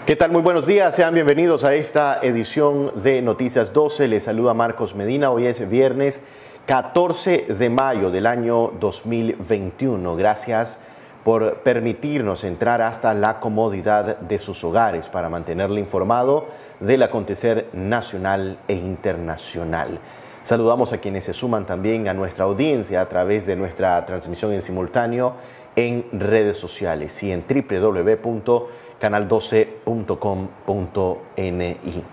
¿Qué tal? Muy buenos días, sean bienvenidos a esta edición de Noticias 12. Les saluda Marcos Medina. Hoy es viernes 14 de mayo del año 2021. Gracias por permitirnos entrar hasta la comodidad de sus hogares para mantenerle informado del acontecer nacional e internacional. Saludamos a quienes se suman también a nuestra audiencia a través de nuestra transmisión en simultáneo en redes sociales y en www.canal12.com.ni.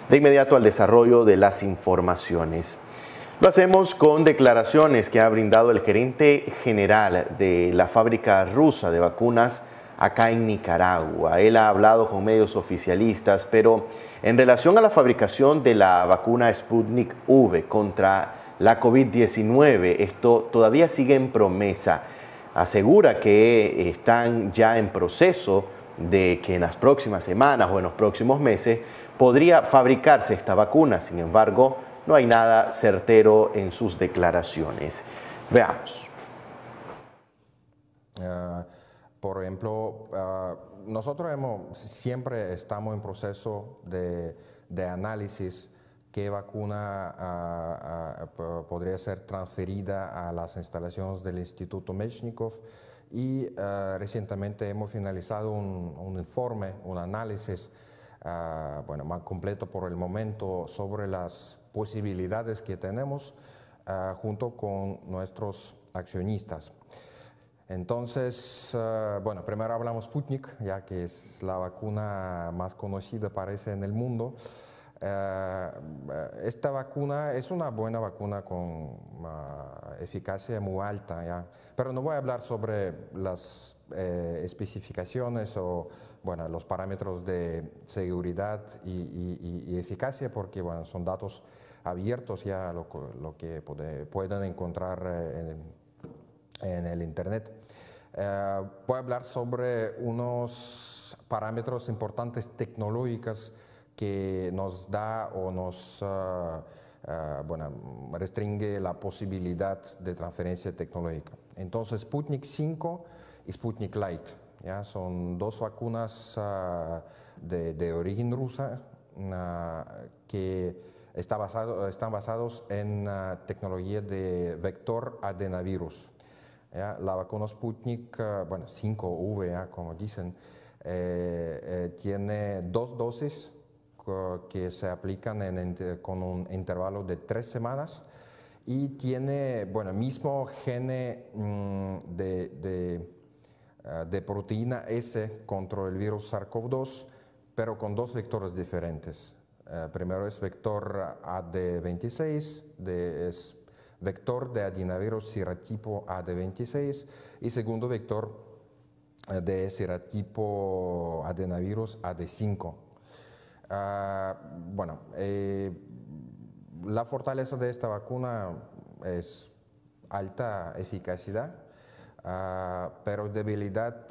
De inmediato al desarrollo de las informaciones. Lo hacemos con declaraciones que ha brindado el gerente general de la fábrica rusa de vacunas acá en Nicaragua. Él ha hablado con medios oficialistas, pero en relación a la fabricación de la vacuna Sputnik V contra la COVID-19, esto todavía sigue en promesa. Asegura que están ya en proceso de que en las próximas semanas o en los próximos meses podría fabricarse esta vacuna. Sin embargo, no hay nada certero en sus declaraciones. Veamos. Por ejemplo, nosotros siempre estamos en proceso de análisis qué vacuna podría ser transferida a las instalaciones del Instituto Mechnikov y recientemente hemos finalizado un informe, un análisis más completo por el momento sobre las posibilidades que tenemos junto con nuestros accionistas. Entonces, primero hablamos Sputnik, ya que es la vacuna más conocida, parece, en el mundo. Esta vacuna es una buena vacuna con eficacia muy alta, ¿ya? Pero no voy a hablar sobre las especificaciones o los parámetros de seguridad y eficacia, porque son datos abiertos, ya lo que pueden encontrar en el Internet. Voy a hablar sobre unos parámetros importantes tecnológicos que nos da o nos restringe la posibilidad de transferencia tecnológica. Entonces, Sputnik 5 y Sputnik Light, ¿ya? Son dos vacunas de origen rusa que están basados en tecnología de vector adenovirus. ¿Ya? La vacuna Sputnik 5V, como dicen, tiene dos dosis que se aplican con un intervalo de 3 semanas y tiene mismo gene de proteína S contra el virus SARS-CoV-2, pero con dos vectores diferentes. Primero es vector AD26, es vector de adenovirus serotipo AD26 y segundo vector de serotipo adenovirus AD5. La fortaleza de esta vacuna es alta eficacia, pero debilidad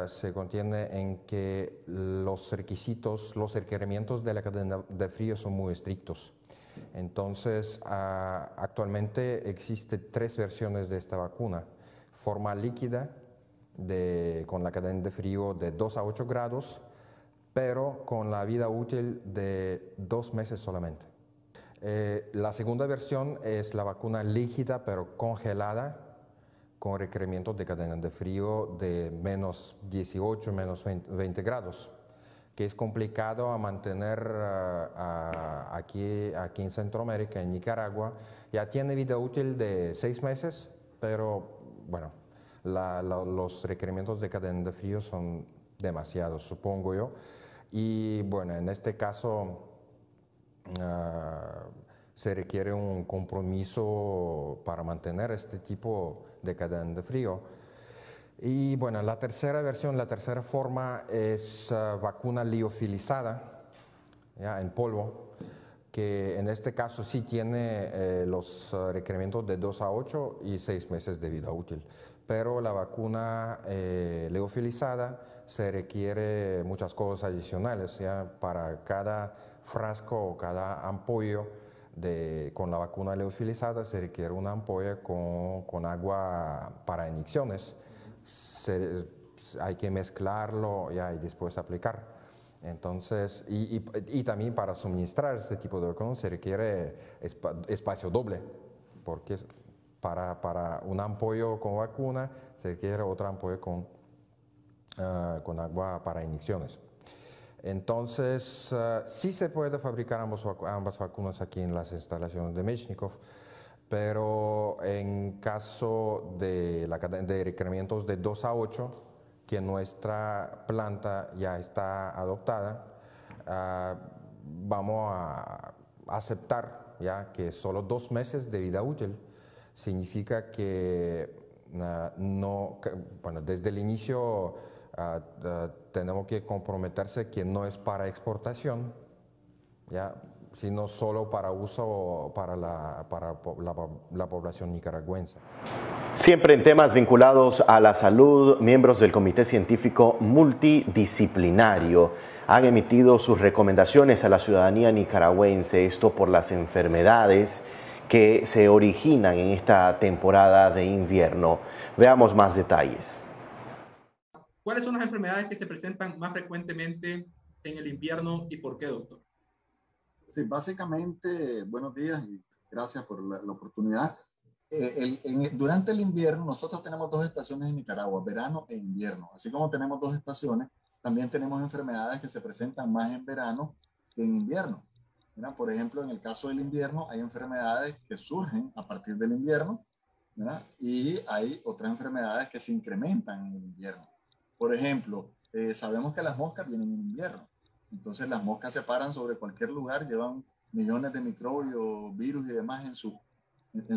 se contiene en que los requerimientos de la cadena de frío son muy estrictos. Entonces, actualmente existen 3 versiones de esta vacuna: forma líquida con la cadena de frío de 2 a 8 grados, pero con la vida útil de 2 meses solamente. La segunda versión es la vacuna líquida pero congelada, con requerimientos de cadena de frío de menos 18, menos 20 grados, que es complicado a mantener aquí en Centroamérica, en Nicaragua. Ya tiene vida útil de 6 meses, pero los requerimientos de cadena de frío son demasiados, supongo yo. Y en este caso se requiere un compromiso para mantener este tipo de cadena de frío. Y la tercera versión, la tercera forma es vacuna liofilizada, ¿ya? En polvo, que en este caso sí tiene los requerimientos de 2 a 8 y 6 meses de vida útil. Pero la vacuna liofilizada se requiere muchas cosas adicionales, ¿ya? Para cada frasco o cada ampollo con la vacuna liofilizada se requiere una ampolla con agua para inyecciones. Hay que mezclarlo, ¿ya? Y después aplicar. Entonces, y también para suministrar este tipo de vacunas se requiere espacio doble, porque para un ampollo con vacuna se requiere otro ampollo con agua para inyecciones. Entonces, sí se puede fabricar ambas vacunas aquí en las instalaciones de Mechnikov, pero en caso de requerimientos de 2 a 8, que nuestra planta ya está adoptada, vamos a aceptar ya que solo 2 meses de vida útil significa que bueno, desde el inicio tenemos que comprometerse que no es para exportación, ya, sino solo para uso para la población nicaragüense. Siempre en temas vinculados a la salud, miembros del Comité Científico Multidisciplinario han emitido sus recomendaciones a la ciudadanía nicaragüense, esto por las enfermedades que se originan en esta temporada de invierno. Veamos más detalles. ¿Cuáles son las enfermedades que se presentan más frecuentemente en el invierno y por qué, doctor? Sí, básicamente, buenos días y gracias por la oportunidad. Durante el invierno, nosotros tenemos 2 estaciones en Nicaragua, verano e invierno. Así como tenemos 2 estaciones, también tenemos enfermedades que se presentan más en verano que en invierno. ¿Verdad? Por ejemplo, en el caso del invierno, hay enfermedades que surgen a partir del invierno, ¿verdad? Y hay otras enfermedades que se incrementan en el invierno. Por ejemplo, sabemos que las moscas vienen en invierno. Entonces las moscas se paran sobre cualquier lugar, llevan millones de microbios, virus y demás en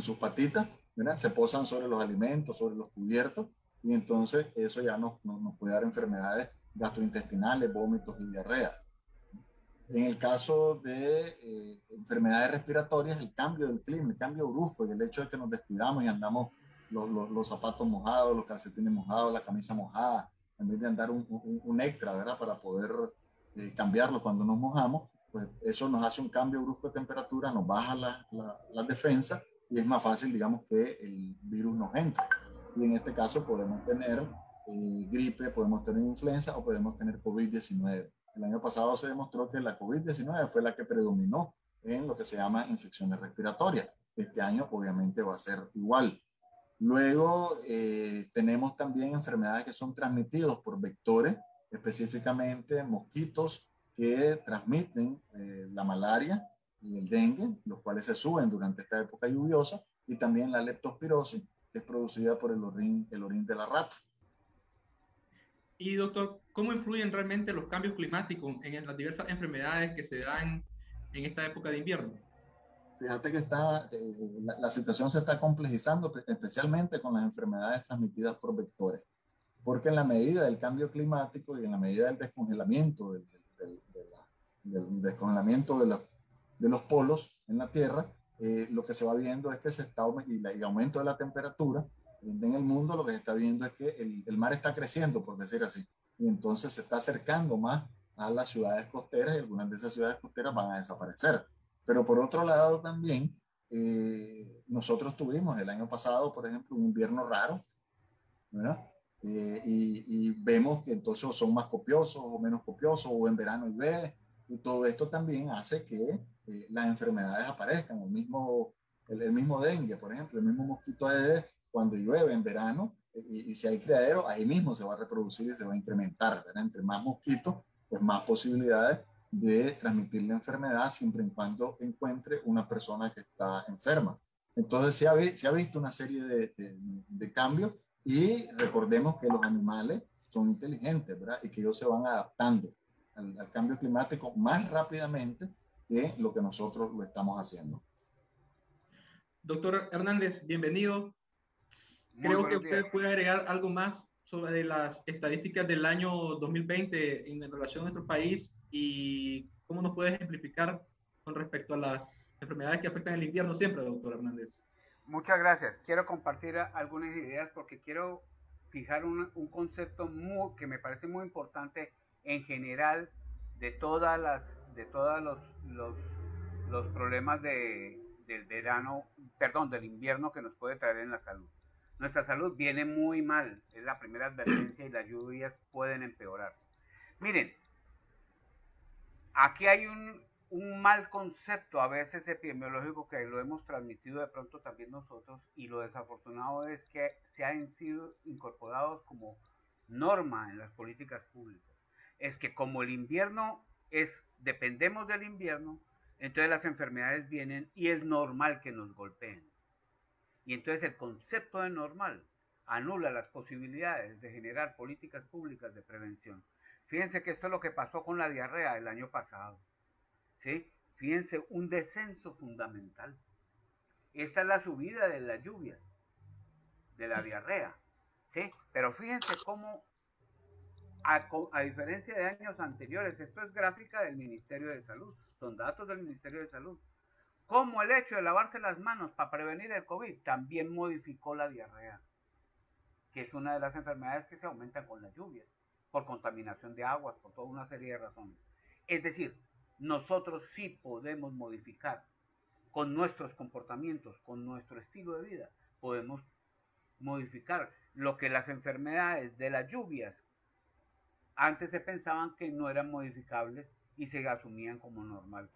sus patitas, ¿verdad? Se posan sobre los alimentos, sobre los cubiertos, y entonces eso ya nos puede dar enfermedades gastrointestinales, vómitos y diarrea. En el caso de enfermedades respiratorias, el cambio del clima, el cambio brusco y el hecho de que nos descuidamos y andamos los zapatos mojados, los calcetines mojados, la camisa mojada, en vez de andar un extra, ¿verdad? Para poder cambiarlo cuando nos mojamos, pues eso nos hace un cambio brusco de temperatura, nos baja las defensas y es más fácil, digamos, que el virus nos entre. Y en este caso podemos tener gripe, podemos tener influenza o podemos tener COVID-19. El año pasado se demostró que la COVID-19 fue la que predominó en lo que se llama infecciones respiratorias. Este año obviamente va a ser igual. Luego tenemos también enfermedades que son transmitidas por vectores, específicamente mosquitos que transmiten la malaria y el dengue, los cuales se suben durante esta época lluviosa, y también la leptospirosis, que es producida por el orín de la rata. Y doctor, ¿cómo influyen realmente los cambios climáticos en las diversas enfermedades que se dan en esta época de invierno? Fíjate que la situación se está complejizando, especialmente con las enfermedades transmitidas por vectores, porque en la medida del cambio climático y en la medida del descongelamiento, del descongelamiento de los polos en la Tierra, lo que se va viendo es que y aumento de la temperatura en el mundo, lo que se está viendo es que el mar está creciendo, por decir así, y entonces se está acercando más a las ciudades costeras y algunas de esas ciudades costeras van a desaparecer. Pero por otro lado también, nosotros tuvimos el año pasado, por ejemplo, un invierno raro, ¿verdad? Y vemos que entonces son más copiosos o menos copiosos, o en verano llueve, y todo esto también hace que las enfermedades aparezcan. El mismo dengue, por ejemplo, el mismo mosquito Aedes, cuando llueve en verano, y si hay criadero, ahí mismo se va a reproducir y se va a incrementar, ¿verdad? Entre más mosquitos, pues más posibilidades de transmitir la enfermedad, siempre y cuando encuentre una persona que está enferma. Entonces se ha visto una serie de cambios, y recordemos que los animales son inteligentes, ¿verdad? Y que ellos se van adaptando al cambio climático más rápidamente que lo que nosotros lo estamos haciendo. Doctor Hernández, bienvenido. Creo que usted puede agregar algo más sobre las estadísticas del año 2020 en relación a nuestro país y cómo nos puede ejemplificar con respecto a las enfermedades que afectan el invierno siempre, doctor Hernández. Muchas gracias. Quiero compartir algunas ideas porque quiero fijar un concepto que me parece muy importante en general de todos los problemas del verano, perdón, del invierno que nos puede traer en la salud. Nuestra salud viene muy mal, es la primera advertencia, y las lluvias pueden empeorar. Miren, aquí hay un mal concepto a veces epidemiológico que lo hemos transmitido de pronto también nosotros, y lo desafortunado es que se han sido incorporados como norma en las políticas públicas. Es que como el invierno dependemos del invierno, entonces las enfermedades vienen y es normal que nos golpeen. Y entonces el concepto de normal anula las posibilidades de generar políticas públicas de prevención. Fíjense que esto es lo que pasó con la diarrea el año pasado. ¿Sí? Fíjense, un descenso fundamental. Esta es la subida de las lluvias, de la diarrea. ¿Sí? Pero fíjense cómo, a diferencia de años anteriores, esto es gráfica del Ministerio de Salud, son datos del Ministerio de Salud, cómo el hecho de lavarse las manos para prevenir el COVID también modificó la diarrea, que es una de las enfermedades que se aumentan con las lluvias, por contaminación de aguas, por toda una serie de razones. Es decir, nosotros sí podemos modificar con nuestros comportamientos, con nuestro estilo de vida, podemos modificar lo que las enfermedades de las lluvias antes se pensaban que no eran modificables y se asumían como normal.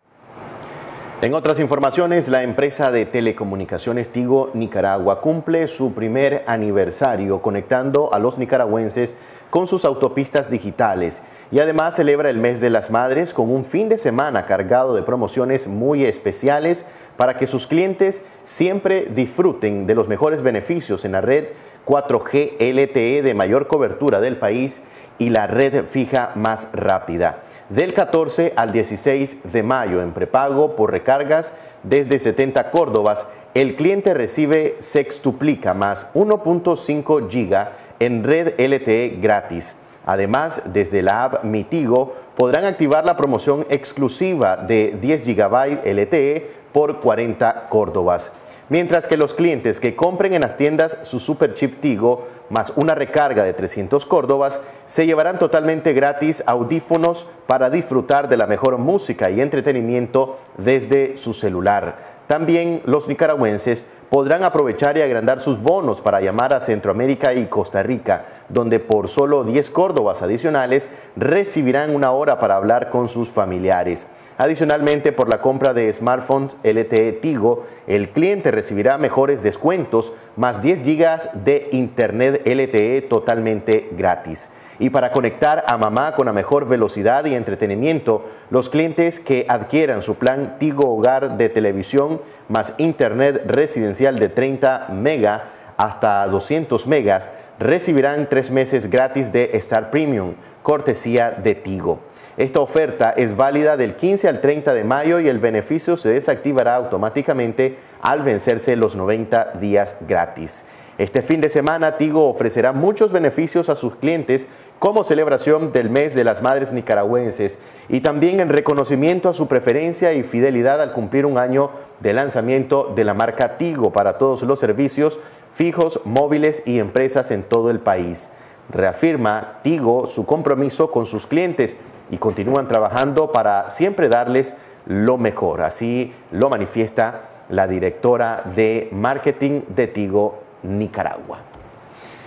En otras informaciones, la empresa de telecomunicaciones Tigo Nicaragua cumple su primer aniversario conectando a los nicaragüenses con sus autopistas digitales y además celebra el mes de las madres con un fin de semana cargado de promociones muy especiales para que sus clientes siempre disfruten de los mejores beneficios en la red 4G LTE de mayor cobertura del país y la red fija más rápida. Del 14 al 16 de mayo en prepago por recargas desde 70 córdobas, el cliente recibe sextuplica más 1.5 giga en red LTE gratis. Además, desde la app Mi Tigo podrán activar la promoción exclusiva de 10 GB LTE por 40 córdobas. Mientras que los clientes que compren en las tiendas su Super Chip Tigo más una recarga de 300 córdobas se llevarán totalmente gratis audífonos para disfrutar de la mejor música y entretenimiento desde su celular. También los nicaragüenses podrán aprovechar y agrandar sus bonos para llamar a Centroamérica y Costa Rica, donde por solo 10 córdobas adicionales recibirán una hora para hablar con sus familiares. Adicionalmente, por la compra de smartphones LTE Tigo, el cliente recibirá mejores descuentos, más 10 gigas de internet LTE totalmente gratis. Y para conectar a mamá con la mejor velocidad y entretenimiento, los clientes que adquieran su plan Tigo Hogar de televisión más internet residencial de 30 mega hasta 200 megas recibirán 3 meses gratis de Star Premium, cortesía de Tigo. Esta oferta es válida del 15 al 30 de mayo y el beneficio se desactivará automáticamente al vencerse los 90 días gratis. Este fin de semana, Tigo ofrecerá muchos beneficios a sus clientes como celebración del mes de las madres nicaragüenses y también en reconocimiento a su preferencia y fidelidad al cumplir un año de lanzamiento de la marca Tigo para todos los servicios fijos, móviles y empresas en todo el país. Reafirma Tigo su compromiso con sus clientes y continúan trabajando para siempre darles lo mejor. Así lo manifiesta la directora de marketing de Tigo Nicaragua.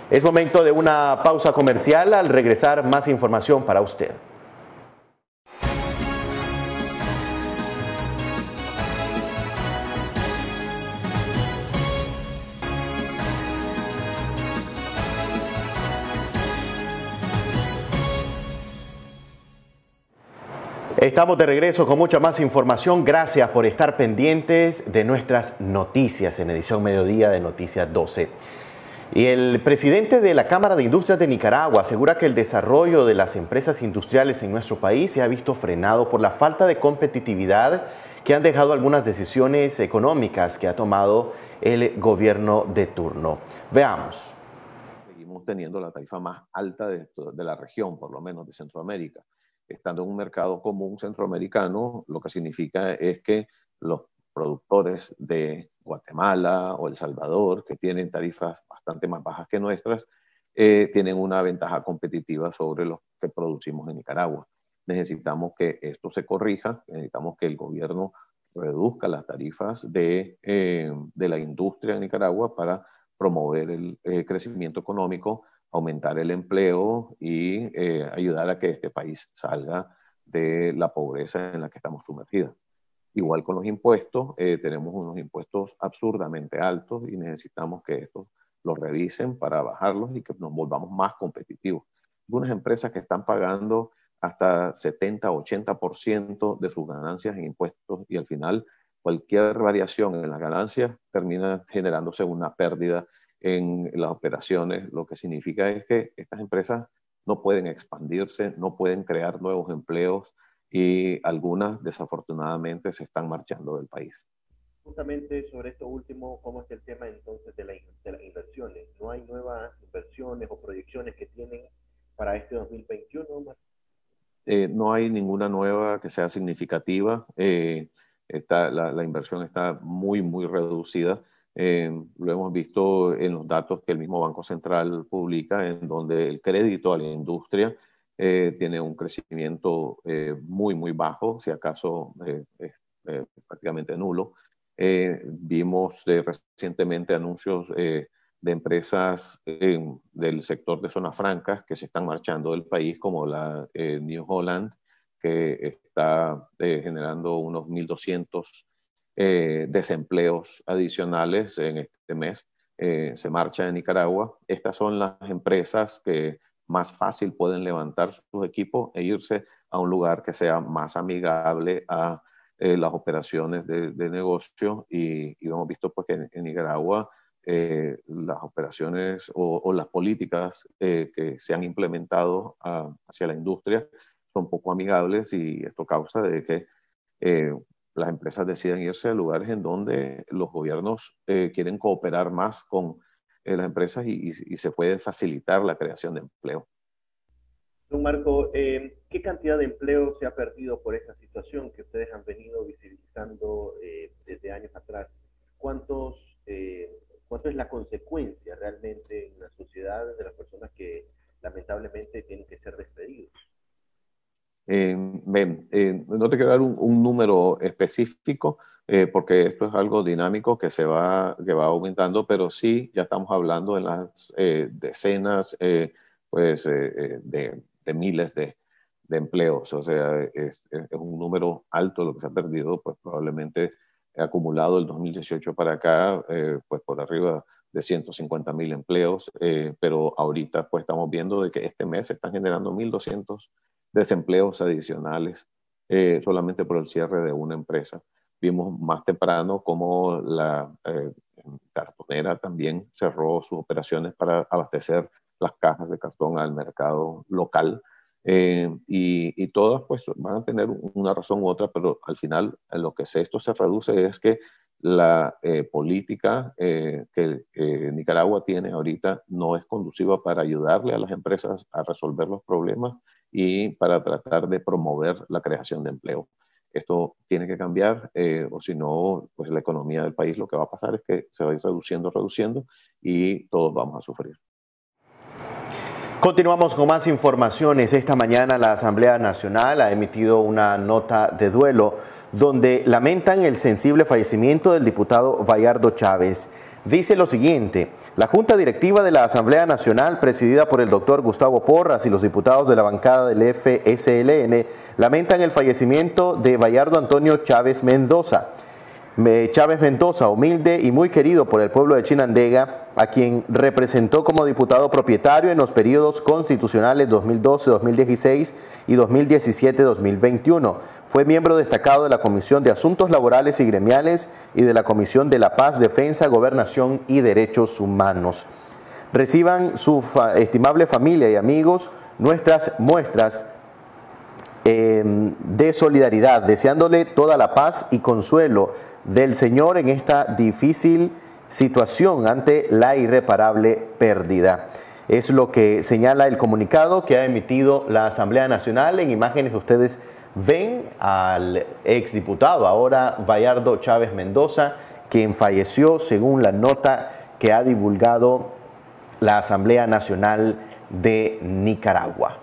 Es momento de una pausa comercial. Al regresar, más información para usted. Estamos de regreso con mucha más información. Gracias por estar pendientes de nuestras noticias en edición mediodía de Noticias 12. Y el presidente de la Cámara de Industrias de Nicaragua asegura que el desarrollo de las empresas industriales en nuestro país se ha visto frenado por la falta de competitividad que han dejado algunas decisiones económicas que ha tomado el gobierno de turno. Veamos. Seguimos teniendo la tarifa más alta de la región, por lo menos de Centroamérica. Estando en un mercado común centroamericano, lo que significa es que los productores de Guatemala o El Salvador, que tienen tarifas bastante más bajas que nuestras, tienen una ventaja competitiva sobre los que producimos en Nicaragua. Necesitamos que esto se corrija, necesitamos que el gobierno reduzca las tarifas de la industria en Nicaragua para promover el crecimiento económico, aumentar el empleo y ayudar a que este país salga de la pobreza en la que estamos sumergidas. Igual con los impuestos, tenemos unos impuestos absurdamente altos y necesitamos que estos los revisen para bajarlos y que nos volvamos más competitivos. Algunas empresas que están pagando hasta 70-80% de sus ganancias en impuestos y al final cualquier variación en las ganancias termina generándose una pérdida en las operaciones, lo que significa es que estas empresas no pueden expandirse, no pueden crear nuevos empleos y algunas desafortunadamente se están marchando del país. Justamente sobre esto último, ¿cómo es el tema entonces de las inversiones? ¿No hay nuevas inversiones o proyecciones que tienen para este 2021? No hay ninguna nueva que sea significativa. La inversión está muy, muy reducida. Lo hemos visto en los datos que el mismo Banco Central publica, en donde el crédito a la industria tiene un crecimiento muy, muy bajo, si acaso prácticamente nulo. Vimos recientemente anuncios de empresas del sector de zonas francas que se están marchando del país, como la New Holland, que está generando unos 1.200 desempleos adicionales en este mes. Se marcha de Nicaragua. Estas son las empresas que más fácil pueden levantar sus equipos e irse a un lugar que sea más amigable a las operaciones de negocio y hemos visto pues, que en Nicaragua las operaciones o las políticas que se han implementado hacia la industria son poco amigables y esto causa de que las empresas deciden irse a lugares en donde los gobiernos quieren cooperar más con las empresas y se puede facilitar la creación de empleo. Don Marco, ¿qué cantidad de empleo se ha perdido por esta situación que ustedes han venido visibilizando desde años atrás? ¿Cuánto es la consecuencia realmente en la sociedad de las personas que lamentablemente tienen que ser despedidos? No te quiero dar un número específico porque esto es algo dinámico que va aumentando, pero sí ya estamos hablando en las decenas de miles de empleos. O sea, es un número alto lo que se ha perdido, pues probablemente acumulado el 2018 para acá, pues por arriba de 150,000 empleos, pero ahorita pues estamos viendo de que este mes se están generando 1.200 desempleos adicionales solamente por el cierre de una empresa. Vimos más temprano cómo la cartonera también cerró sus operaciones para abastecer las cajas de cartón al mercado local y todas pues van a tener una razón u otra, pero al final lo que esto se reduce es que la política que Nicaragua tiene ahorita no es conduciva para ayudarle a las empresas a resolver los problemas y para tratar de promover la creación de empleo. Esto tiene que cambiar o si no, pues la economía del país lo que va a pasar es que se va a ir reduciendo y todos vamos a sufrir. Continuamos con más informaciones. Esta mañana la Asamblea Nacional ha emitido una nota de duelo donde lamentan el sensible fallecimiento del diputado Bayardo Chávez. Dice lo siguiente: la Junta Directiva de la Asamblea Nacional, presidida por el doctor Gustavo Porras y los diputados de la bancada del FSLN, lamentan el fallecimiento de Bayardo Antonio Chávez Mendoza. Chávez Mendoza, humilde y muy querido por el pueblo de Chinandega, a quien representó como diputado propietario en los periodos constitucionales 2012-2016 y 2017-2021. Fue miembro destacado de la Comisión de Asuntos Laborales y Gremiales y de la Comisión de la Paz, Defensa, Gobernación y Derechos Humanos. Reciban su estimable familia y amigos nuestras muestras de solidaridad, deseándole toda la paz y consuelo del Señor en esta difícil situación ante la irreparable pérdida. Es lo que señala el comunicado que ha emitido la Asamblea Nacional. En imágenes ustedes ven al exdiputado, ahora Bayardo Chávez Mendoza, quien falleció según la nota que ha divulgado la Asamblea Nacional de Nicaragua.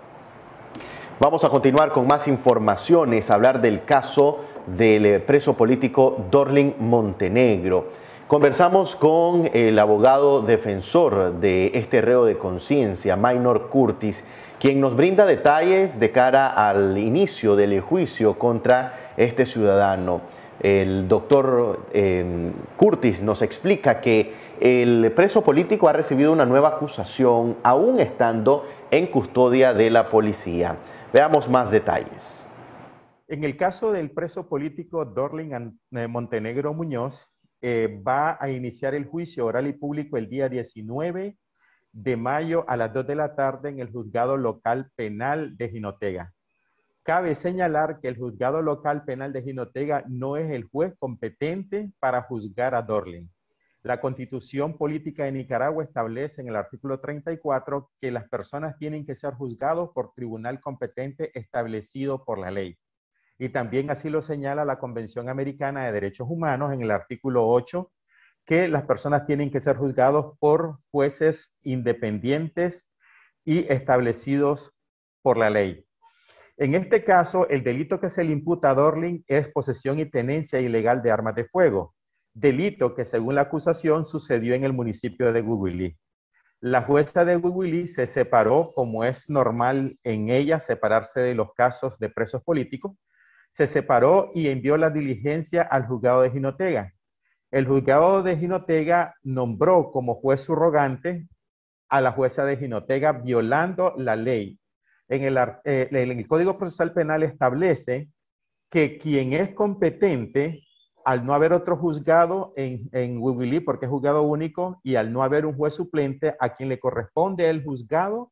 Vamos a continuar con más informaciones, hablar del caso del preso político Dorling Montenegro. Conversamos con el abogado defensor de este reo de conciencia, Maynor Curtis, quien nos brinda detalles de cara al inicio del juicio contra este ciudadano. El doctor Curtis nos explica que el preso político ha recibido una nueva acusación, aún estando en custodia de la policía. Veamos más detalles. En el caso del preso político Dorling Montenegro Muñoz, va a iniciar el juicio oral y público el día 19 de mayo a las 2 de la tarde en el Juzgado Local Penal de Jinotega. Cabe señalar que el Juzgado Local Penal de Jinotega no es el juez competente para juzgar a Dorling. La Constitución Política de Nicaragua establece en el artículo 34 que las personas tienen que ser juzgados por tribunal competente establecido por la ley. Y también así lo señala la Convención Americana de Derechos Humanos en el artículo 8, que las personas tienen que ser juzgados por jueces independientes y establecidos por la ley. En este caso, el delito que se le imputa a Dorling es posesión y tenencia ilegal de armas de fuego, delito que según la acusación sucedió en el municipio de Huihuilí. La jueza de Huihuilí se separó, como es normal en ella separarse de los casos de presos políticos, se separó y envió la diligencia al juzgado de Jinotega. El juzgado de Jinotega nombró como juez subrogante a la jueza de Jinotega, violando la ley. En el Código Procesal Penal establece que quien es competente, al no haber otro juzgado en Huihuilí, porque es juzgado único, y al no haber un juez suplente, a quien le corresponde el juzgado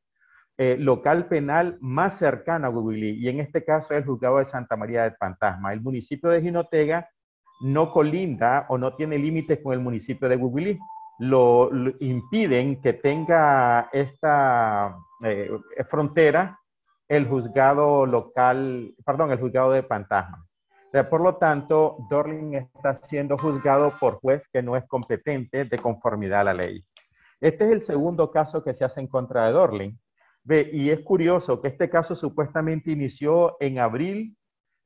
local penal más cercano a Huihuilí, y en este caso es el juzgado de Santa María del Pantasma. El municipio de Jinotega no colinda o no tiene límites con el municipio de Huihuilí. Lo impiden que tenga esta frontera el juzgado local, perdón, el juzgado de Pantasma. Por lo tanto, Dorling está siendo juzgado por juez que no es competente de conformidad a la ley. Este es el segundo caso que se hace en contra de Dorling. Y es curioso que este caso supuestamente inició en abril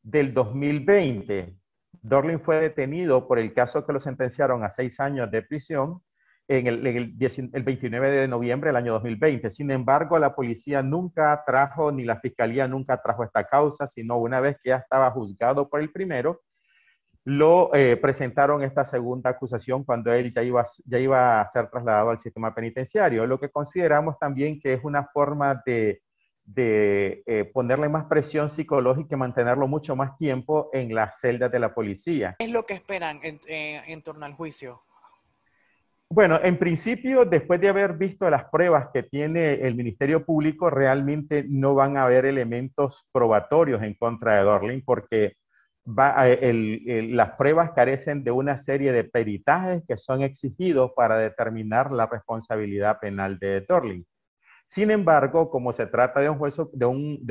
del 2020. Dorling fue detenido por el caso que lo sentenciaron a 6 años de prisión el 29 de noviembre del año 2020. Sin embargo, la policía nunca trajo, ni la fiscalía nunca trajo esta causa, sino una vez que ya estaba juzgado por el primero, lo presentaron esta segunda acusación cuando él ya iba a ser trasladado al sistema penitenciario. Lo que consideramos también que es una forma de ponerle más presión psicológica y mantenerlo mucho más tiempo en las celdas de la policía. ¿Qué es lo que esperan en torno al juicio? Bueno, en principio, después de haber visto las pruebas que tiene el Ministerio Público, realmente no van a haber elementos probatorios en contra de Dorling, porque las pruebas carecen de una serie de peritajes que son exigidos para determinar la responsabilidad penal de Dorling. Sin embargo, como se trata de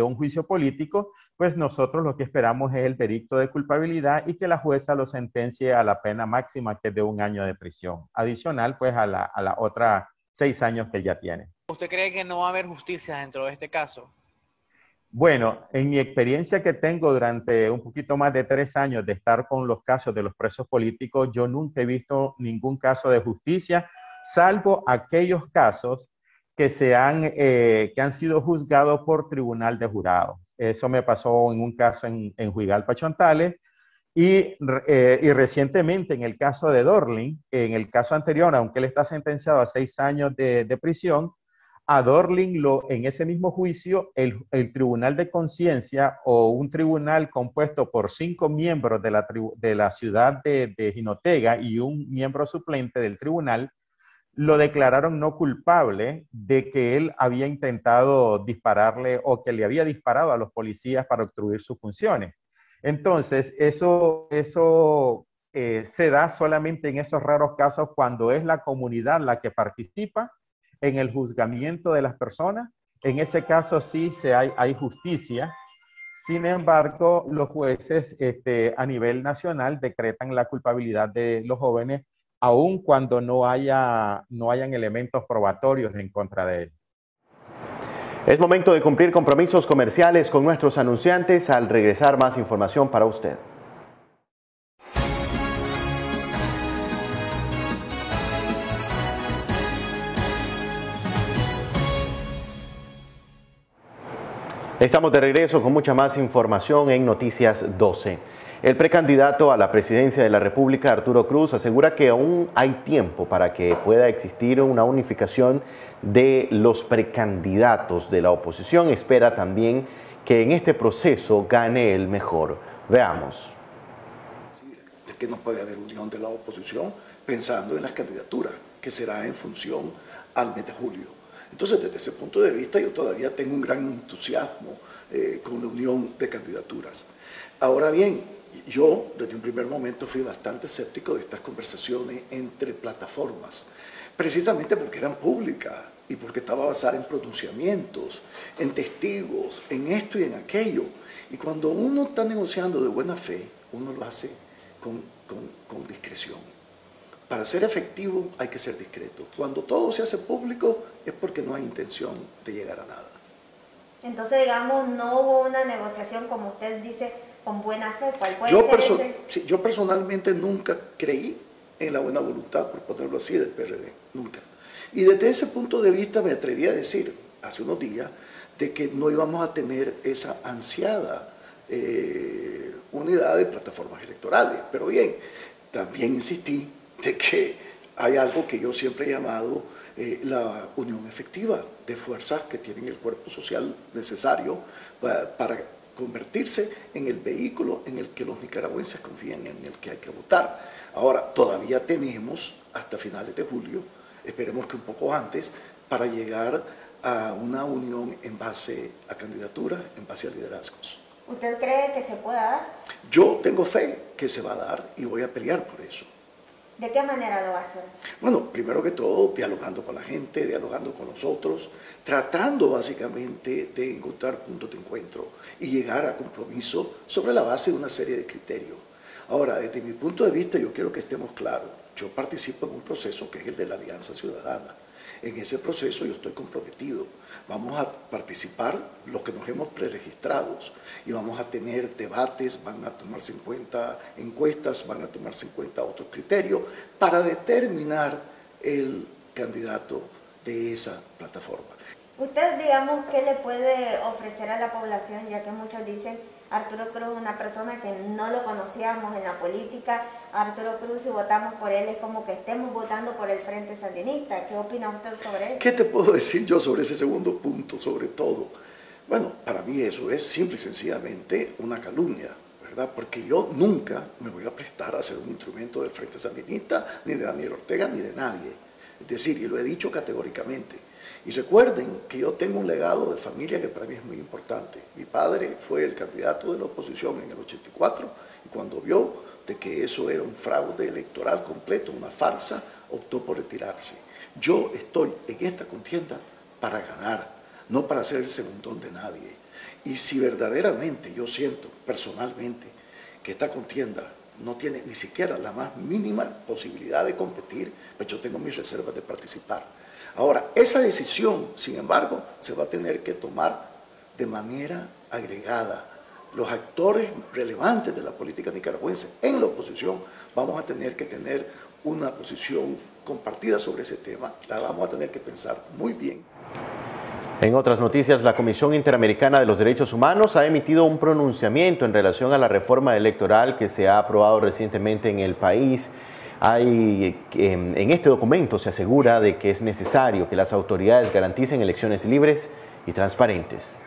un juicio político, pues nosotros lo que esperamos es el veredicto de culpabilidad y que la jueza lo sentencie a la pena máxima, que es de 1 año de prisión. Adicional, pues, a la otra 6 años que él ya tiene. ¿Usted cree que no va a haber justicia dentro de este caso? Bueno, en mi experiencia que tengo durante un poquito más de 3 años de estar con los casos de los presos políticos, yo nunca he visto ningún caso de justicia, salvo aquellos casos que han sido juzgados por tribunal de jurado. Eso me pasó en un caso en Juigalpa, Chontales, y recientemente en el caso de Dorling, en el caso anterior, aunque él está sentenciado a 6 años de prisión, a Dorling en ese mismo juicio, el Tribunal de Conciencia, o un tribunal compuesto por 5 miembros de la ciudad de Jinotega y un miembro suplente del tribunal, lo declararon no culpable de que él había intentado dispararle o que le había disparado a los policías para obstruir sus funciones. Entonces, eso se da solamente en esos raros casos cuando es la comunidad la que participa en el juzgamiento de las personas. En ese caso sí hay justicia. Sin embargo, los jueces a nivel nacional decretan la culpabilidad de los jóvenes aun cuando no hayan elementos probatorios en contra de él. Es momento de cumplir compromisos comerciales con nuestros anunciantes. Al regresar, más información para usted. Estamos de regreso con mucha más información en Noticias 12. El precandidato a la presidencia de la República, Arturo Cruz, asegura que aún hay tiempo para que pueda existir una unificación de los precandidatos de la oposición. Espera también que en este proceso gane el mejor. Veamos. Es que no puede haber unión de la oposición pensando en las candidaturas, que será en función al mes de julio. Entonces, desde ese punto de vista, yo todavía tengo un gran entusiasmo con la unión de candidaturas. Ahora bien, yo desde un primer momento fui bastante escéptico de estas conversaciones entre plataformas, precisamente porque eran públicas y porque estaba basada en pronunciamientos, en testigos, en esto y en aquello. Y cuando uno está negociando de buena fe, uno lo hace con discreción. Para ser efectivo hay que ser discreto. Cuando todo se hace público es porque no hay intención de llegar a nada. Entonces, digamos, no hubo una negociación, como usted dice, con buena fe. ¿Cuál puede ser ese? Yo personalmente nunca creí en la buena voluntad, por ponerlo así, del PRD. Nunca. Y desde ese punto de vista me atreví a decir hace unos días de que no íbamos a tener esa ansiada unidad de plataformas electorales. Pero bien, también insistí de que hay algo que yo siempre he llamado la unión efectiva de fuerzas que tienen el cuerpo social necesario para convertirse en el vehículo en el que los nicaragüenses confían, en el que hay que votar. Ahora, todavía tenemos hasta finales de julio, esperemos que un poco antes, para llegar a una unión en base a candidaturas, en base a liderazgos. ¿Usted cree que se pueda dar? Yo tengo fe que se va a dar y voy a pelear por eso. ¿De qué manera lo va a hacer? Bueno, primero que todo, dialogando con la gente, dialogando con los otros, tratando básicamente de encontrar puntos de encuentro y llegar a compromiso sobre la base de una serie de criterios. Ahora, desde mi punto de vista, yo quiero que estemos claros. Yo participo en un proceso que es el de la Alianza Ciudadana. En ese proceso yo estoy comprometido. Vamos a participar los que nos hemos preregistrados y vamos a tener debates, van a tomarse en cuenta encuestas, van a tomarse en cuenta otros criterios para determinar el candidato de esa plataforma. Usted, digamos, ¿qué le puede ofrecer a la población? Ya que muchos dicen, Arturo Cruz es una persona que no lo conocíamos en la política. Arturo Cruz, si votamos por él, es como que estemos votando por el Frente Sandinista. ¿Qué opina usted sobre eso? ¿Qué te puedo decir yo sobre ese segundo punto, sobre todo? Bueno, para mí eso es simple y sencillamente una calumnia, ¿verdad? Porque yo nunca me voy a prestar a ser un instrumento del Frente Sandinista, ni de Daniel Ortega, ni de nadie. Es decir, y lo he dicho categóricamente. Y recuerden que yo tengo un legado de familia que para mí es muy importante. Mi padre fue el candidato de la oposición en el 84 y cuando vio de que eso era un fraude electoral completo, una farsa, optó por retirarse. Yo estoy en esta contienda para ganar, no para ser el segundón de nadie. Y si verdaderamente yo siento personalmente que esta contienda no tiene ni siquiera la más mínima posibilidad de competir, pues yo tengo mis reservas de participar. Ahora, esa decisión, sin embargo, se va a tener que tomar de manera agregada. Los actores relevantes de la política nicaragüense en la oposición vamos a tener que tener una posición compartida sobre ese tema. La vamos a tener que pensar muy bien. En otras noticias, la Comisión Interamericana de los Derechos Humanos ha emitido un pronunciamiento en relación a la reforma electoral que se ha aprobado recientemente en el país. En este documento se asegura de que es necesario que las autoridades garanticen elecciones libres y transparentes.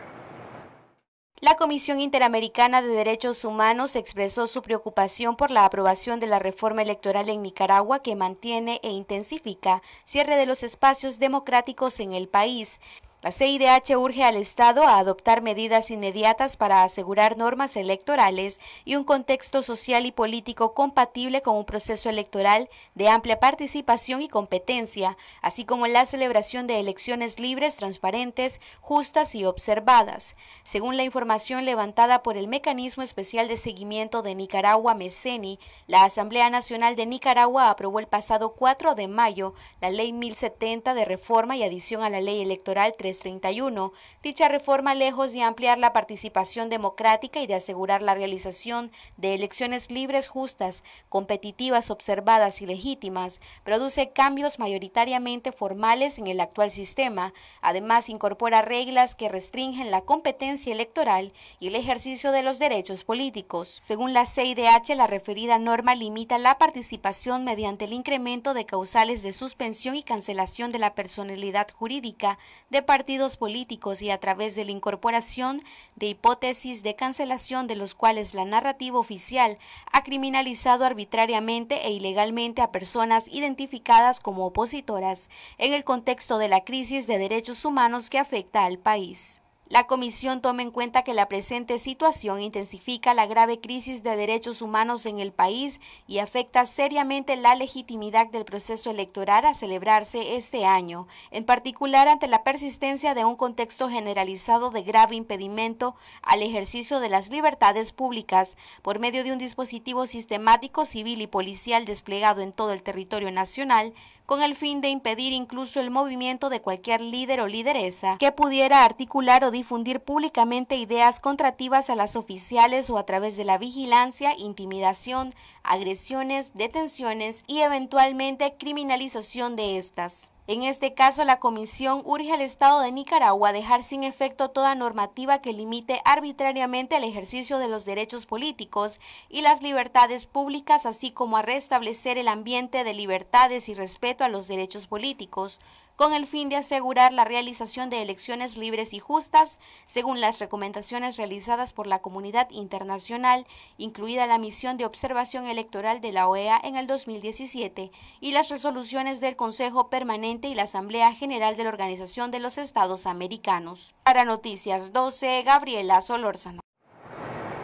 La Comisión Interamericana de Derechos Humanos expresó su preocupación por la aprobación de la reforma electoral en Nicaragua que mantiene e intensifica cierre de los espacios democráticos en el país. La CIDH urge al Estado a adoptar medidas inmediatas para asegurar normas electorales y un contexto social y político compatible con un proceso electoral de amplia participación y competencia, así como la celebración de elecciones libres, transparentes, justas y observadas. Según la información levantada por el Mecanismo Especial de Seguimiento de Nicaragua, MECENI, la Asamblea Nacional de Nicaragua aprobó el pasado 4 de mayo la Ley 1070 de reforma y adición a la Ley Electoral 3 331. Dicha reforma, lejos de ampliar la participación democrática y de asegurar la realización de elecciones libres, justas, competitivas, observadas y legítimas, produce cambios mayoritariamente formales en el actual sistema. Además, incorpora reglas que restringen la competencia electoral y el ejercicio de los derechos políticos. Según la CIDH, la referida norma limita la participación mediante el incremento de causales de suspensión y cancelación de la personalidad jurídica de partidos políticos y a través de la incorporación de hipótesis de cancelación de los cuales la narrativa oficial ha criminalizado arbitrariamente e ilegalmente a personas identificadas como opositoras en el contexto de la crisis de derechos humanos que afecta al país. La Comisión toma en cuenta que la presente situación intensifica la grave crisis de derechos humanos en el país y afecta seriamente la legitimidad del proceso electoral a celebrarse este año, en particular ante la persistencia de un contexto generalizado de grave impedimento al ejercicio de las libertades públicas por medio de un dispositivo sistemático civil y policial desplegado en todo el territorio nacional, con el fin de impedir incluso el movimiento de cualquier líder o lideresa que pudiera articular o difundir públicamente ideas contrativas a las oficiales o a través de la vigilancia, intimidación, agresiones, detenciones y eventualmente criminalización de estas. En este caso, la Comisión urge al Estado de Nicaragua a dejar sin efecto toda normativa que limite arbitrariamente el ejercicio de los derechos políticos y las libertades públicas, así como a restablecer el ambiente de libertades y respeto a los derechos políticos, con el fin de asegurar la realización de elecciones libres y justas, según las recomendaciones realizadas por la comunidad internacional, incluida la misión de observación electoral de la OEA en el 2017 y las resoluciones del Consejo Permanente y la Asamblea General de la Organización de los Estados Americanos. Para Noticias 12, Gabriela Solórzano.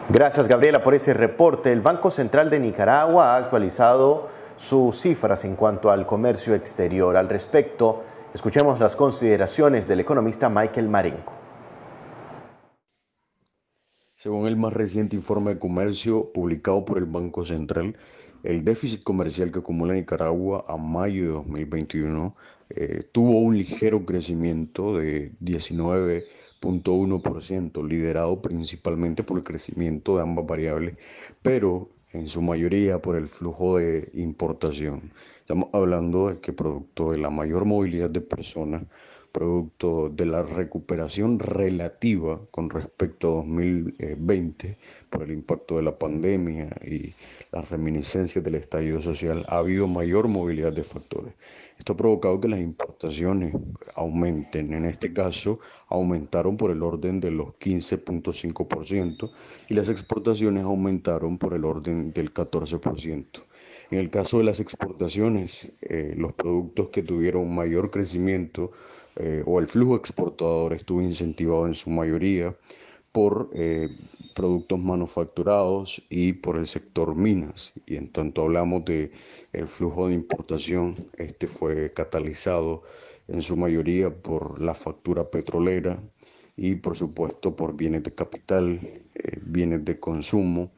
Gracias, Gabriela, por ese reporte. El Banco Central de Nicaragua ha actualizado sus cifras en cuanto al comercio exterior. Al respecto, escuchemos las consideraciones del economista Michael Marenco. Según el más reciente informe de comercio publicado por el Banco Central, el déficit comercial que acumula Nicaragua a mayo de 2021 tuvo un ligero crecimiento de 19.1%, liderado principalmente por el crecimiento de ambas variables, pero en su mayoría por el flujo de importación. Estamos hablando de que producto de la mayor movilidad de personas, producto de la recuperación relativa con respecto a 2020 por el impacto de la pandemia y las reminiscencias del estallido social, ha habido mayor movilidad de factores. Esto ha provocado que las importaciones aumenten. En este caso, aumentaron por el orden de los 15.5% y las exportaciones aumentaron por el orden del 14%. En el caso de las exportaciones, los productos que tuvieron mayor crecimiento o el flujo exportador estuvo incentivado en su mayoría por productos manufacturados y por el sector minas. Y en tanto hablamos de el flujo de importación, este fue catalizado en su mayoría por la factura petrolera y por supuesto por bienes de capital, bienes de consumo,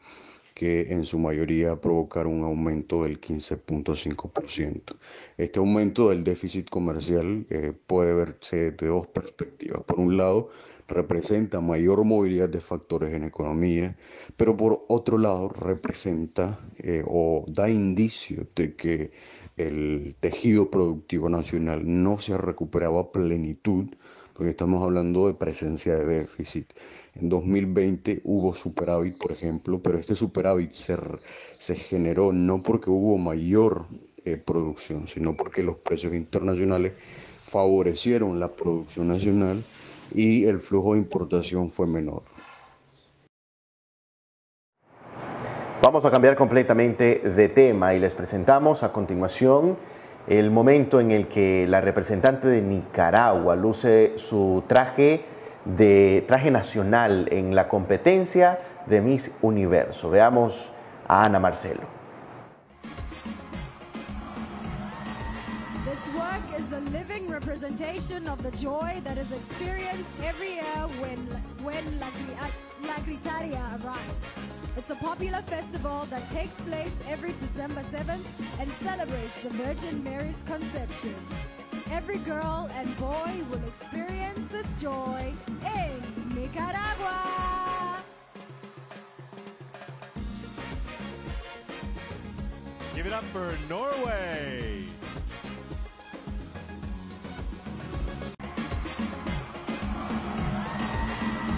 que en su mayoría provocaron un aumento del 15.5%. Este aumento del déficit comercial puede verse de dos perspectivas. Por un lado, representa mayor movilidad de factores en economía, pero por otro lado representa o da indicios de que el tejido productivo nacional no se ha recuperado a plenitud, porque estamos hablando de presencia de déficit. En 2020 hubo superávit, por ejemplo, pero este superávit se generó no porque hubo mayor producción, sino porque los precios internacionales favorecieron la producción nacional y el flujo de importación fue menor. Vamos a cambiar completamente de tema y les presentamos a continuación el momento en el que la representante de Nicaragua luce su traje nacional en la competencia de Miss Universo. Veamos a Ana Marcelo. This work is the living representation of the joy that is experienced every year when La Gritaria arrives. It's a popular festival that takes place every December 7th and celebrates the Virgin Mary's conception. Every girl and boy will experience this joy in Nicaragua. Give it up for Norway.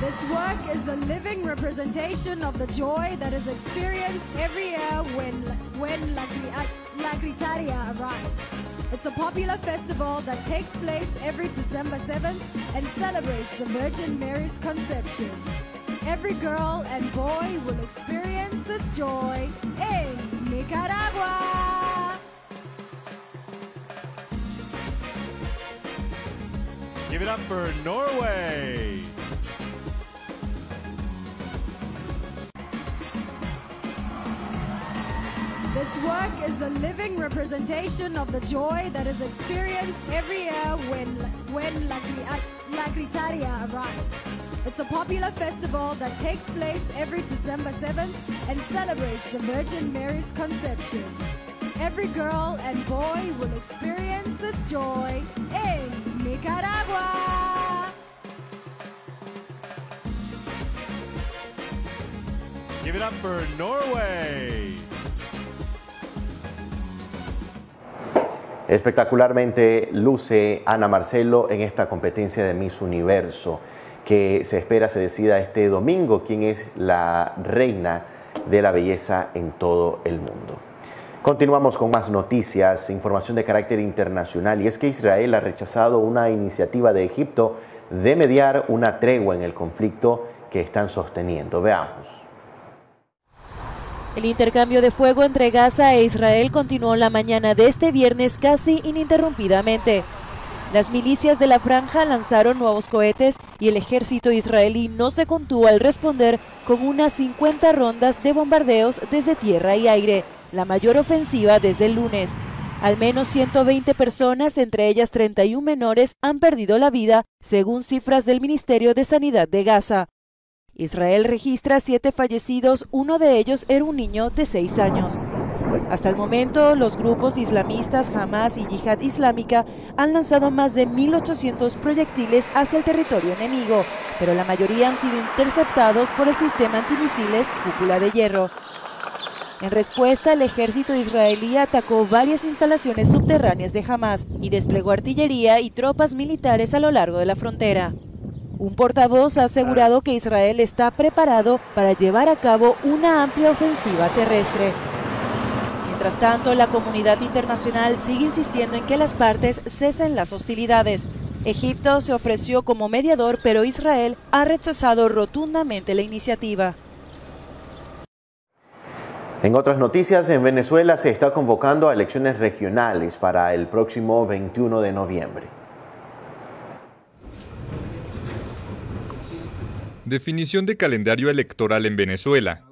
This work is the living representation of the joy that is experienced every year when La Gritaria arrives. It's a popular festival that takes place every December 7th and celebrates the Virgin Mary's conception. Every girl and boy will experience this joy in Nicaragua. Give it up for Norway. This work is the living representation of the joy that is experienced every year when La Gritaria arrives. It's a popular festival that takes place every December 7th and celebrates the Virgin Mary's conception. Every girl and boy will experience this joy in Nicaragua. Give it up for Norway. Espectacularmente luce Ana Marcelo en esta competencia de Miss Universo, que se espera se decida este domingo quién es la reina de la belleza en todo el mundo. Continuamos con más noticias, información de carácter internacional, y es que Israel ha rechazado una iniciativa de Egipto de mediar una tregua en el conflicto que están sosteniendo. Veamos. El intercambio de fuego entre Gaza e Israel continuó la mañana de este viernes casi ininterrumpidamente. Las milicias de la franja lanzaron nuevos cohetes y el ejército israelí no se contuvo al responder con unas 50 rondas de bombardeos desde tierra y aire, la mayor ofensiva desde el lunes. Al menos 120 personas, entre ellas 31 menores, han perdido la vida, según cifras del Ministerio de Sanidad de Gaza. Israel registra 7 fallecidos, uno de ellos era un niño de 6 años. Hasta el momento, los grupos islamistas Hamas y Yihad Islámica han lanzado más de 1.800 proyectiles hacia el territorio enemigo, pero la mayoría han sido interceptados por el sistema antimisiles Cúpula de Hierro. En respuesta, el ejército israelí atacó varias instalaciones subterráneas de Hamas y desplegó artillería y tropas militares a lo largo de la frontera. Un portavoz ha asegurado que Israel está preparado para llevar a cabo una amplia ofensiva terrestre. Mientras tanto, la comunidad internacional sigue insistiendo en que las partes cesen las hostilidades. Egipto se ofreció como mediador, pero Israel ha rechazado rotundamente la iniciativa. En otras noticias, en Venezuela se está convocando a elecciones regionales para el próximo 21 de noviembre. Definición de calendario electoral en Venezuela.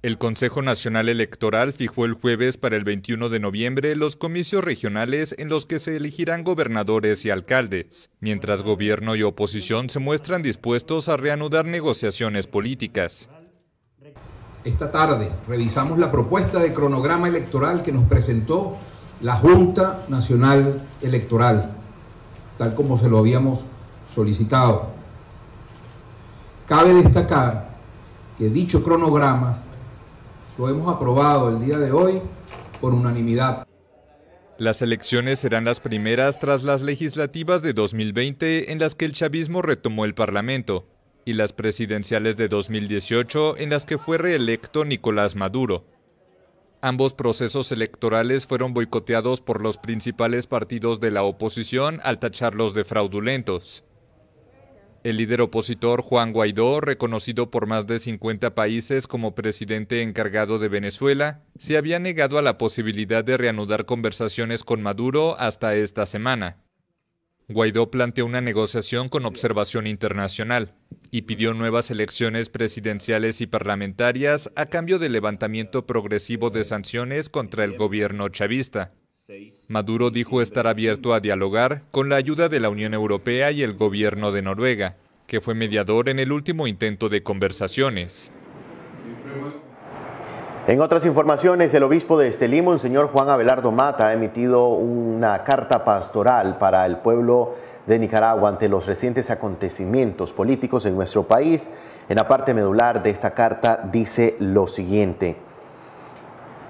El Consejo Nacional Electoral fijó el jueves para el 21 de noviembre los comicios regionales en los que se elegirán gobernadores y alcaldes, mientras gobierno y oposición se muestran dispuestos a reanudar negociaciones políticas. Esta tarde revisamos la propuesta de cronograma electoral que nos presentó la Junta Nacional Electoral, tal como se lo habíamos solicitado. Cabe destacar que dicho cronograma lo hemos aprobado el día de hoy por unanimidad. Las elecciones serán las primeras tras las legislativas de 2020 en las que el chavismo retomó el Parlamento y las presidenciales de 2018 en las que fue reelecto Nicolás Maduro. Ambos procesos electorales fueron boicoteados por los principales partidos de la oposición al tacharlos de fraudulentos. El líder opositor Juan Guaidó, reconocido por más de 50 países como presidente encargado de Venezuela, se había negado a la posibilidad de reanudar conversaciones con Maduro hasta esta semana. Guaidó planteó una negociación con observación internacional y pidió nuevas elecciones presidenciales y parlamentarias a cambio del levantamiento progresivo de sanciones contra el gobierno chavista. Maduro dijo estar abierto a dialogar con la ayuda de la Unión Europea y el gobierno de Noruega, que fue mediador en el último intento de conversaciones. En otras informaciones, el obispo de Estelí, Monseñor Juan Abelardo Mata, ha emitido una carta pastoral para el pueblo de Nicaragua ante los recientes acontecimientos políticos en nuestro país. En la parte medular de esta carta dice lo siguiente: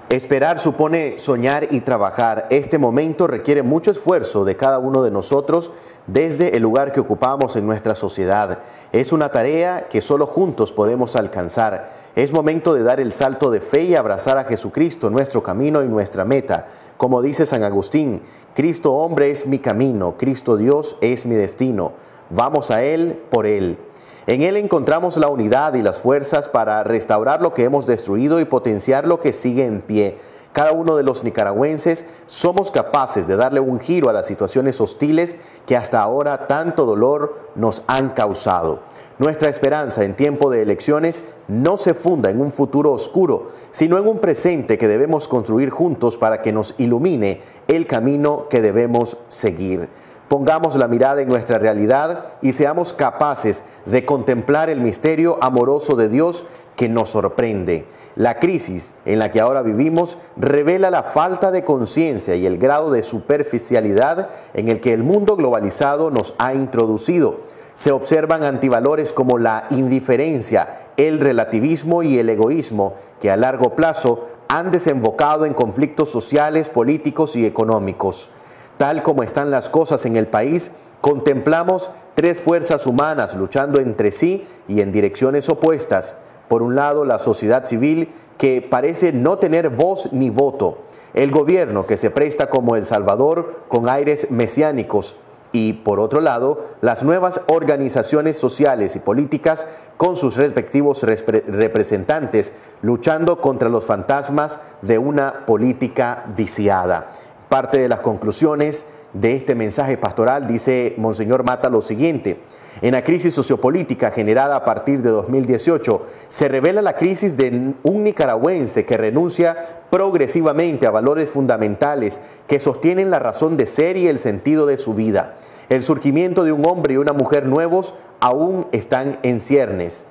esperar supone soñar y trabajar. Este momento requiere mucho esfuerzo de cada uno de nosotros desde el lugar que ocupamos en nuestra sociedad. Es una tarea que solo juntos podemos alcanzar. Es momento de dar el salto de fe y abrazar a Jesucristo, nuestro camino y nuestra meta. Como dice San Agustín, Cristo hombre es mi camino, Cristo Dios es mi destino. Vamos a Él por Él. En Él encontramos la unidad y las fuerzas para restaurar lo que hemos destruido y potenciar lo que sigue en pie. Cada uno de los nicaragüenses somos capaces de darle un giro a las situaciones hostiles que hasta ahora tanto dolor nos han causado. Nuestra esperanza en tiempo de elecciones no se funda en un futuro oscuro, sino en un presente que debemos construir juntos para que nos ilumine el camino que debemos seguir. Pongamos la mirada en nuestra realidad y seamos capaces de contemplar el misterio amoroso de Dios que nos sorprende. La crisis en la que ahora vivimos revela la falta de conciencia y el grado de superficialidad en el que el mundo globalizado nos ha introducido. Se observan antivalores como la indiferencia, el relativismo y el egoísmo que a largo plazo han desembocado en conflictos sociales, políticos y económicos. Tal como están las cosas en el país, contemplamos tres fuerzas humanas luchando entre sí y en direcciones opuestas. Por un lado, la sociedad civil, que parece no tener voz ni voto. El gobierno, que se presta como El Salvador con aires mesiánicos. Y por otro lado, las nuevas organizaciones sociales y políticas con sus respectivos representantes luchando contra los fantasmas de una política viciada. Parte de las conclusiones de este mensaje pastoral dice Monseñor Mata lo siguiente: en la crisis sociopolítica generada a partir de 2018 se revela la crisis de un nicaragüense que renuncia progresivamente a valores fundamentales que sostienen la razón de ser y el sentido de su vida. El surgimiento de un hombre y una mujer nuevos aún están en ciernes.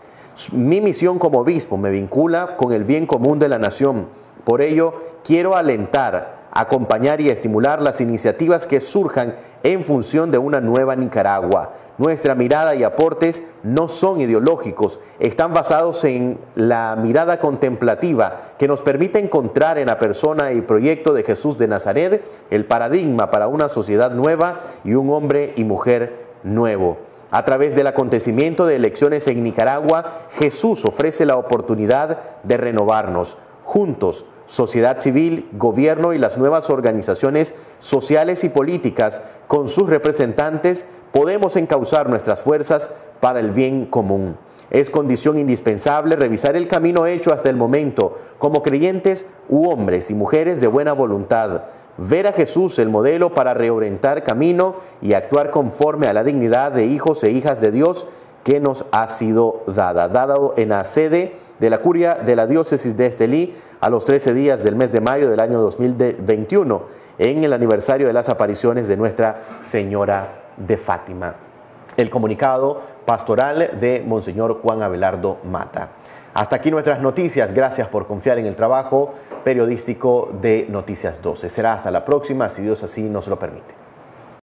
Mi misión como obispo me vincula con el bien común de la nación. Por ello, quiero alentar, acompañar y estimular las iniciativas que surjan en función de una nueva Nicaragua. Nuestra mirada y aportes no son ideológicos, están basados en la mirada contemplativa que nos permite encontrar en la persona y proyecto de Jesús de Nazaret el paradigma para una sociedad nueva y un hombre y mujer nuevo. A través del acontecimiento de elecciones en Nicaragua, Jesús ofrece la oportunidad de renovarnos. Juntos, sociedad civil, gobierno y las nuevas organizaciones sociales y políticas con sus representantes podemos encauzar nuestras fuerzas para el bien común. Es condición indispensable revisar el camino hecho hasta el momento como creyentes u hombres y mujeres de buena voluntad. Ver a Jesús el modelo para reorientar camino y actuar conforme a la dignidad de hijos e hijas de Dios que nos ha sido dado en la sede de la curia de la diócesis de Estelí a los 13 días del mes de mayo del año 2021, en el aniversario de las apariciones de Nuestra Señora de Fátima. El comunicado pastoral de Monseñor Juan Abelardo Mata. Hasta aquí nuestras noticias. Gracias por confiar en el trabajo periodístico de Noticias 12. Será hasta la próxima, si Dios así nos lo permite.